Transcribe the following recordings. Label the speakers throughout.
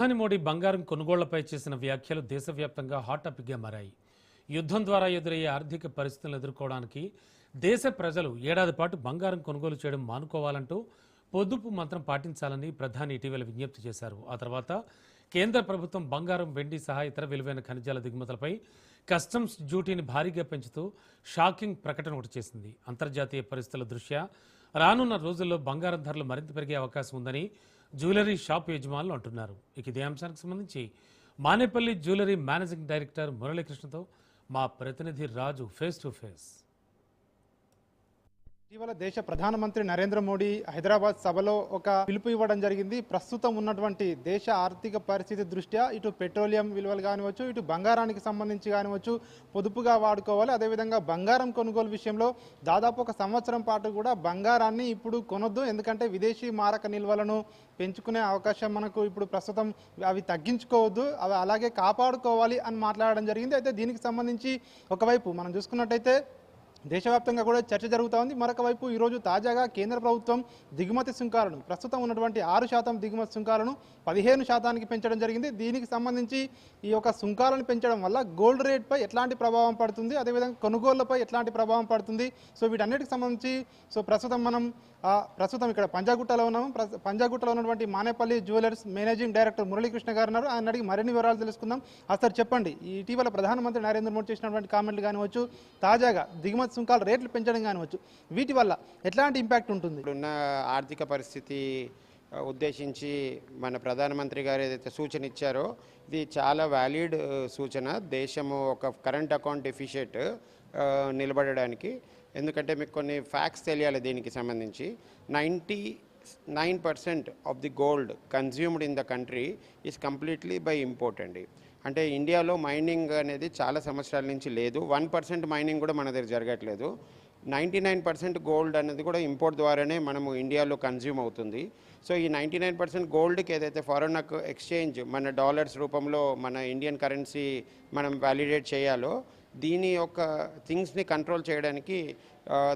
Speaker 1: ప్రధాని మోడీ బంగారం కొనుగోళ్లపై చేసిన వ్యాఖ్యలు దేశవ్యాప్తంగా హాట్ టాపిక్గా మారాయి. యుద్ధం ద్వారా ఎదురయ్యే ఆర్థిక పరిస్థితులను ఎదుర్కోవడానికి దేశ ప్రజలు ఏడాది పాటు బంగారం కొనుగోలు చేయడం మానుకోవాలంటూ పొదుపు మంత్రం పాటించాలని ప్రధాని ఇటీవల విజ్ఞప్తి చేశారు. ఆ తర్వాత కేంద్ర ప్రభుత్వం బంగారం, వెండి సహా ఇతర విలువైన ఖనిజాల దిగుమతులపై కస్టమ్స్ డ్యూటీని భారీగా పెంచుతూ షాకింగ్ ప్రకటన ఒకటి చేసింది. అంతర్జాతీయ పరిస్థితుల దృష్ట్యా రానున్న రోజుల్లో బంగారం ధరలు మరింత పెరిగే అవకాశం ఉందని జ్యువెలరీ షాప్ యజమానులు అంటున్నారు. ఇక ఇదే అంశానికి సంబంధించి మానేపల్లి జ్యువెలరీ మేనేజింగ్ డైరెక్టర్ మురళీకృష్ణతో మా ప్రతినిధి రాజు ఫేస్ టు ఫేస్.
Speaker 2: ఇటీవల దేశ ప్రధానమంత్రి నరేంద్ర మోడీ హైదరాబాద్ సభలో ఒక పిలుపు ఇవ్వడం జరిగింది. ప్రస్తుతం ఉన్నటువంటి దేశ ఆర్థిక పరిస్థితి దృష్ట్యా ఇటు పెట్రోలియం విలువలు కానివచ్చు, ఇటు బంగారానికి సంబంధించి కానివచ్చు పొదుపుగా వాడుకోవాలి. అదేవిధంగా బంగారం కొనుగోలు విషయంలో దాదాపు ఒక సంవత్సరం పాటు కూడా బంగారాన్ని ఇప్పుడు కొనొద్దు, ఎందుకంటే విదేశీ మారక నిల్వలను పెంచుకునే అవకాశం మనకు ఇప్పుడు ప్రస్తుతం అవి తగ్గించుకోవద్దు, అవి అలాగే కాపాడుకోవాలి అని మాట్లాడడం జరిగింది. అయితే దీనికి సంబంధించి ఒకవైపు మనం చూసుకున్నట్టయితే దేశవ్యాప్తంగా కూడా చర్చ జరుగుతూ ఉంది. మరొక వైపు ఈరోజు తాజాగా కేంద్ర ప్రభుత్వం దిగుమతి సుంకాలను ప్రస్తుతం ఉన్నటువంటి 6% దిగుమతి సుంకాలను 15% పెంచడం జరిగింది. దీనికి సంబంధించి ఈ యొక్క సుంకాలను పెంచడం వల్ల గోల్డ్ రేట్పై ఎట్లాంటి ప్రభావం పడుతుంది, అదేవిధంగా కొనుగోళ్లపై ఎట్లాంటి ప్రభావం పడుతుంది, సో వీటన్నిటికి సంబంధించి ప్రస్తుతం ఇక్కడ పంజాగుట్టలో ఉన్నాము. పంజాగుట్టలో ఉన్నటువంటి Manepalli jewellers managing director Muralikrishna గారు ఉన్నారు. ఆయన అడిగి మరిన్ని వివరాలు తెలుసుకుందాం. సార్ చెప్పండి, ఇటీవల ప్రధానమంత్రి నరేంద్ర మోడీ చేసినటువంటి కామెంట్లు కానివచ్చు, తాజాగా దిగుమతి సుంకాల రేట్లు పెంచడం కానివచ్చు, వీటి వల్ల ఎట్లాంటి ఇంపాక్ట్ ఉంటుంది?
Speaker 3: ఇప్పుడున్న ఆర్థిక పరిస్థితి ఉద్దేశించి మన ప్రధానమంత్రి గారు ఏదైతే సూచన ఇచ్చారో ఇది చాలా వ్యాలిడ్ సూచన. దేశము ఒక కరెంట్ అకౌంట్ డెఫిషియట్ నిలబడడానికి. ఎందుకంటే మీకు కొన్ని ఫ్యాక్ట్స్ తెలియాలి దీనికి సంబంధించి. 99% of the gold consumed in the country is completely by import అండి. అంటే ఇండియాలో మైనింగ్ అనేది చాలా సంవత్సరాల నుంచి లేదు. 1% మైనింగ్ కూడా మన దగ్గర జరగట్లేదు. 99% గోల్డ్ అనేది కూడా ఇంపోర్ట్ ద్వారానే మనము ఇండియాలో కన్జ్యూమ్ అవుతుంది. సో ఈ 99% గోల్డ్కి ఏదైతే ఫారెన్ ఎక్స్చేంజ్ మన డాలర్స్ రూపంలో మన ఇండియన్ కరెన్సీ మనం వ్యాలిడేట్ చేయాలో దీని యొక్క థింగ్స్ని కంట్రోల్ చేయడానికి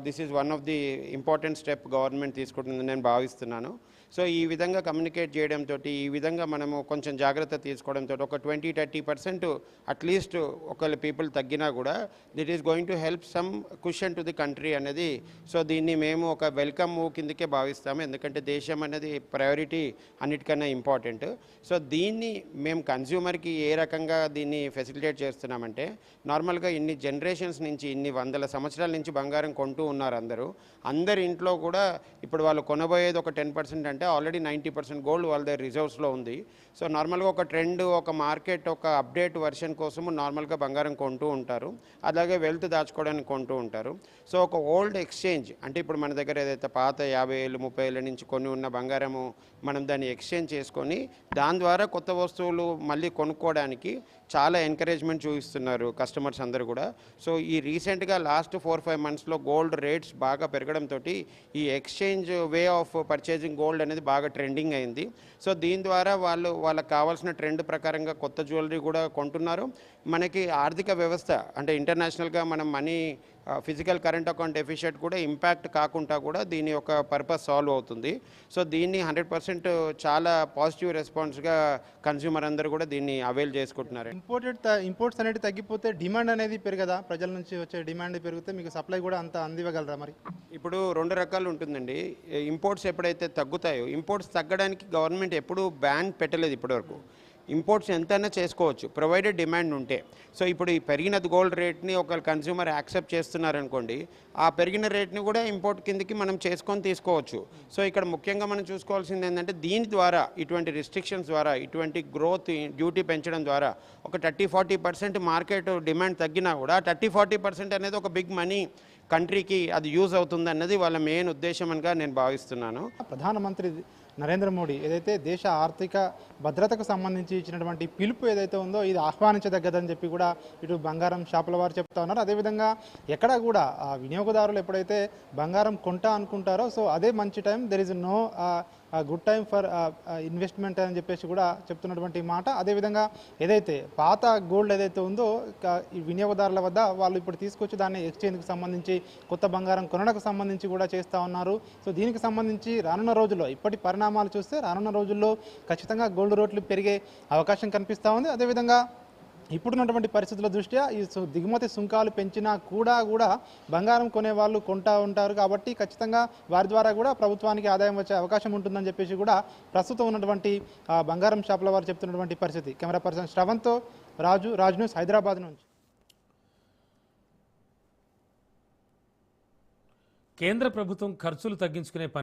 Speaker 3: this is one of the important step government తీసుకుంటుందని నేను భావిస్తున్నాను. సో ఈ విధంగా కమ్యూనికేట్ చేయడంతో, ఈ విధంగా మనము కొంచెం జాగ్రత్త తీసుకోవడంతో ఒక 20-30% అట్లీస్ట్ ఒకవేళ పీపుల్ తగ్గినా కూడా it is going to help some cushion to the country అనేది. సో దీన్ని మేము ఒక వెల్కమ్ మూవ్ కిందకే భావిస్తాము, ఎందుకంటే దేశం అనేది ప్రయారిటీ అన్నిటికన్నా ఇంపార్టెంట్. సో దీన్ని మేము కన్జ్యూమర్కి ఏ రకంగా దీన్ని ఫెసిలిటేట్ చేస్తున్నామంటే, నార్మల్గా ఇన్ని జనరేషన్స్ నుంచి, ఇన్ని వందల సంవత్సరాల నుంచి బంగారం కొంటూ ఉన్నారు అందరి ఇంట్లో కూడా. ఇప్పుడు వాళ్ళు కొనబోయేది ఒక 10% అంటే ఆల్రెడీ 90% గోల్డ్ వాళ్ళ దగ్గర రిజర్వ్స్లో ఉంది. సో నార్మల్గా ఒక ట్రెండ్, ఒక మార్కెట్, ఒక అప్డేట్ వర్షన్ కోసము నార్మల్గా బంగారం కొంటూ ఉంటారు, అలాగే వెల్త్ దాచుకోవడానికి కొంటూ ఉంటారు. సో ఒక ఓల్డ్ ఎక్స్చేంజ్ అంటే ఇప్పుడు మన దగ్గర ఏదైతే పాత 50 ఏళ్ళు 30 ఏళ్ళ నుంచి కొని ఉన్న బంగారము మనం దాన్ని ఎక్స్చేంజ్ చేసుకొని దాని ద్వారా కొత్త వస్తువులు మళ్ళీ కొనుక్కోవడానికి చాలా ఎంకరేజ్మెంట్ చూపిస్తున్నారు కస్టమర్స్ అందరూ కూడా. సో ఈ రీసెంట్గా లాస్ట్ 4-5 మంత్స్లో గోల్డ్ రేట్స్ బాగా పెరగడంతో ఈ exchange way of purchasing gold అనేది బాగా ట్రెండింగ్ అయింది. సో దీని ద్వారా వాళ్ళకి కావాల్సిన ట్రెండ్ ప్రకారంగా కొత్త జ్యువెలరీ కూడా కొంటున్నారు. మనకి ఆర్థిక వ్యవస్థ అంటే ఇంటర్నేషనల్గా మనం money physical current account deficit కూడా ఇంపాక్ట్ కాకుండా కూడా దీని యొక్క పర్పస్ సాల్వ్ అవుతుంది. సో దీన్ని 100% చాలా పాజిటివ్ రెస్పాన్స్గా కన్స్యూమర్ అందరూ కూడా దీన్ని అవైల్ చేసుకుంటున్నారు.
Speaker 2: ఇంపోర్ట్స్ అనేది తగ్గిపోతే డిమాండ్ అనేది పెరగదా? ప్రజల నుంచి వచ్చే డిమాండ్ పెరిగితే మీకు సప్లై కూడా అంత అందివ్వగలరా? మరి
Speaker 3: ఇప్పుడు 2 రకాలు ఉంటుందండి. ఇంపోర్ట్స్ ఎప్పుడైతే తగ్గుతాయో, ఇంపోర్ట్స్ తగ్గడానికి గవర్నమెంట్ ఎప్పుడూ బ్యాన్ పెట్టలేదు ఇప్పటివరకు. ఇంపోర్ట్స్ ఎంతైనా చేసుకోవచ్చు ప్రొవైడెడ్ డిమాండ్ ఉంటే. సో ఇప్పుడు ఈ పెరిగిన గోల్డ్ రేట్ని ఒక కన్స్యూమర్ యాక్సెప్ట్ చేస్తున్నారనుకోండి, ఆ పెరిగిన రేట్ని కూడా ఇంపోర్ట్ కిందకి మనం చేసుకొని తీసుకోవచ్చు. సో ఇక్కడ ముఖ్యంగా మనం చూసుకోవాల్సింది ఏంటంటే, దీని ద్వారా ఇటువంటి రిస్ట్రిక్షన్స్ ద్వారా, ఇటువంటి గ్రోత్ డ్యూటీ పెంచడం ద్వారా ఒక 30-40% మార్కెట్ డిమాండ్ తగ్గినా కూడా 30-40% అనేది ఒక బిగ్ మనీ కంట్రీకి అది యూజ్ అవుతుంది అన్నది వాళ్ళ మెయిన్ ఉద్దేశం అనిగా నేను భావిస్తున్నాను.
Speaker 2: ప్రధానమంత్రి నరేంద్ర మోడీ ఏదైతే దేశ ఆర్థిక భద్రతకు సంబంధించి ఇచ్చినటువంటి పిలుపు ఏదైతే ఉందో ఇది ఆహ్వానించదగ్గదని చెప్పి కూడా ఇటు బంగారం షాపుల వారు చెప్తా ఉన్నారు. అదేవిధంగా ఎక్కడ కూడా వినియోగదారులు ఎప్పుడైతే బంగారం కొంటా అనుకుంటారో, సో అదే మంచి time. There is no good time for investment అని చెప్పేసి కూడా చెప్తున్నటువంటి మాట. అదేవిధంగా ఏదైతే పాత గోల్డ్ ఏదైతే ఉందో ఈ వినియోగదారుల వద్ద వాళ్ళు ఇప్పుడు తీసుకొచ్చి దాన్ని ఎక్స్చేంజ్కి సంబంధించి కొత్త బంగారం కొనడానికి సంబంధించి కూడా చేస్తూ ఉన్నారు. సో దీనికి సంబంధించి రానున్న రోజుల్లో ఇప్పటి పరిణామాలు చూస్తే రానున్న రోజుల్లో ఖచ్చితంగా గోల్డ్ రేట్లు పెరిగే అవకాశం కనిపిస్తూ ఉంది. అదేవిధంగా ఇప్పుడున్నటువంటి పరిస్థితుల దృష్ట్యా ఈ దిగుమతి సుంకాలు పెంచినా కూడా బంగారం కొనే వాళ్ళు కొంటా ఉంటారు. కాబట్టి ఖచ్చితంగా వారి ద్వారా కూడా ప్రభుత్వానికి ఆదాయం వచ్చే అవకాశం ఉంటుందని చెప్పేసి కూడా ప్రస్తుతం ఉన్నటువంటి బంగారం షాపుల వారు చెప్తున్నటువంటి పరిస్థితి. కెమెరా పర్సన్ శ్రవంత్తో రాజ్ న్యూస్ హైదరాబాద్ నుంచి.
Speaker 1: కేంద్ర ప్రభుత్వం ఖర్చులు తగ్గించుకునే